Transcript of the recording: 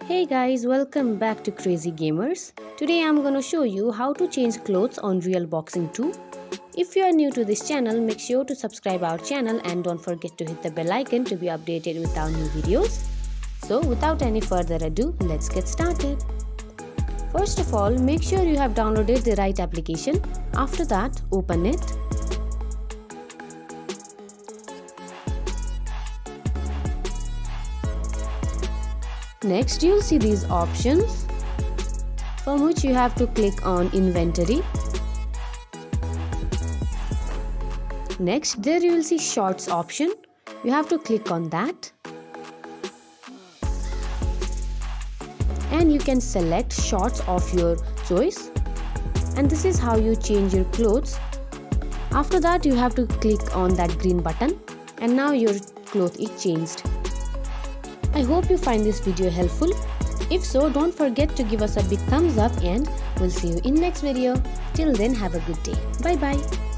Hey guys, welcome back to Crazy Gamers. Today I'm gonna show you how to change clothes on Real Boxing 2. If you are new to this channel, make sure to subscribe our channel and don't forget to hit the bell icon to be updated with our new videos. So without any further ado, let's get started. First of all, make sure you have downloaded the right application. After that, open it. Next, you'll see these options, from which you have to click on Inventory. Next, there you will see Shorts option. You have to click on that. And you can select shorts of your choice. And this is how you change your clothes. After that, you have to click on that green button. And now your cloth is changed. I hope you find this video helpful. If so, don't forget to give us a big thumbs up and we'll see you in next video. Till then, have a good day. Bye bye.